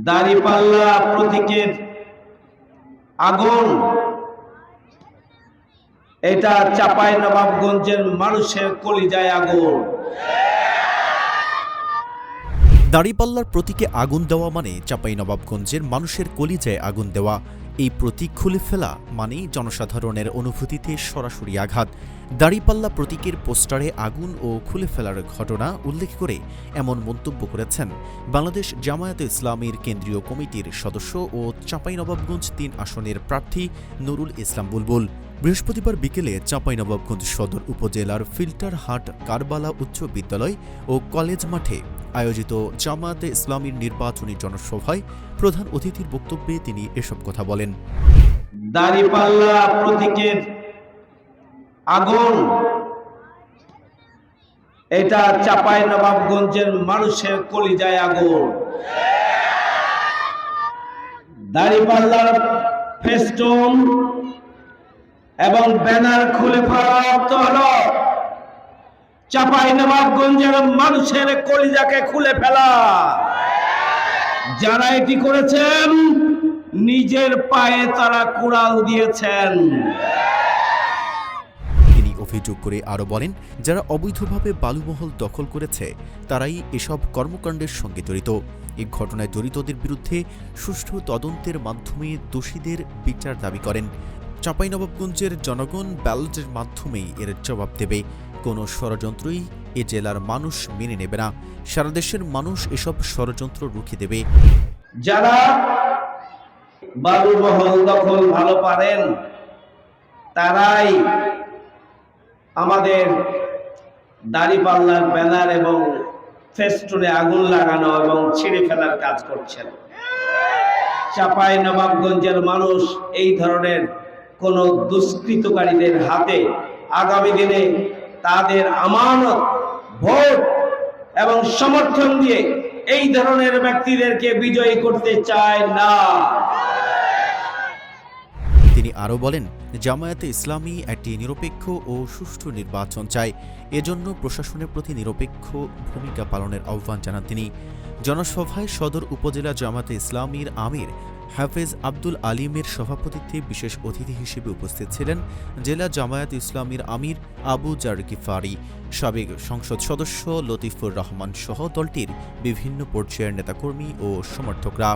দাঁড়িপাল্লা প্রতীকের আগুন এটা চাঁপাইনবাবগঞ্জের মানুষের কলিজায় আগুন। দাঁড়িপাল্লার প্রতীকে আগুন দেওয়া মানে চাঁপাইনবাবগঞ্জের মানুষের কলিজায় আগুন দেওয়া। এই প্রতীক খুলে ফেলা মানেই জনসাধারণের অনুভূতিতে সরাসরি আঘাত। দাঁড়িপাল্লা প্রতীকের পোস্টারে আগুন ও খুলে ফেলার ঘটনা উল্লেখ করে এমন মন্তব্য করেছেন বাংলাদেশ জামায়াতে ইসলামীর কেন্দ্রীয় কমিটির সদস্য ও চাঁপাইনবাবগঞ্জ ৩ আসনের প্রার্থী নুরুল ইসলাম বুলবুল। বৃহস্পতিবার বিকেলে চাঁপাইনবাবগঞ্জ সদর উপজেলার ফিল্টারহাট কারবালা উচ্চ বিদ্যালয় ও কলেজ মাঠে আয়োজিত জামায়াতে ইসলামীর নির্বাচনী জনসভায় প্রধান অতিথির বক্তব্যে তিনি এসব কথা বলেন। দাঁড়িপাল্লা প্রতীকের আগুন এটা চাঁপাইনবাবগঞ্জের মানুষের কলিজায় আগুন। দাঁড়িপাল্লার ফেস্টুন এবং ব্যানার খুলে ফেলা অর্থ হলো চাঁপাইনবাবগঞ্জের মানুষের কলিজাকে খুলে ফেলা। যারা এটি করেছেন নিজের পায়ে তারা কুড়াল দিয়েছেন। তিনি অভিযোগ করে আরও বলেন, যারা অবৈধভাবে বালুমহল দখল করেছে তারাই এসব কর্মকাণ্ডের সঙ্গে জড়িত। এই ঘটনায় জড়িতদের বিরুদ্ধে সুষ্ঠু তদন্তের মাধ্যমে দোষীদের বিচার দাবি করেন। চাঁপাইনবাবগঞ্জের জনগণ ব্যালটের মাধ্যমেই এর জবাব দেবে। কোনো ষড়যন্ত্রই এ জেলার মানুষ মেনে নেবে না। সারা দেশের মানুষ এসব ষড়যন্ত্র রুখে দেবে। যারা বালুমহল দখল ভালো পারেন তারাই আমাদের দাঁড়িপাল্লার ব্যানার এবং ফেস্টুনে আগুন লাগানো এবং ছিঁড়ে ফেলার কাজ করছেন। চাঁপাইনবাবগঞ্জের মানুষ এই ধরনের কোন দুষ্কৃতকারীদের হাতে আগামী দিনে তাদের আমানত ভোট এবং সমর্থন দিয়ে এই ধরনের ব্যক্তিদেরকে বিজয়ী করতে চায় না। তিনি আরও বলেন, জামায়াতে ইসলামী একটি নিরপেক্ষ ও সুষ্ঠু নির্বাচন চায়। এজন্য প্রশাসনের প্রতি নিরপেক্ষ ভূমিকা পালনের আহ্বান জানান তিনি। জনসভায় সদর উপজেলা জামায়াতে ইসলামীর আমির হাফেজ আব্দুল আলিমের সভাপতিত্বে বিশেষ অতিথি হিসেবে উপস্থিত ছিলেন জেলা জামায়াত ইসলামীর আমির আবু জার গিফারি, সাবেক সংসদ সদস্য লতিফুর রহমান সহ দলটির বিভিন্ন পর্যায়ের নেতাকর্মী ও সমর্থকরা।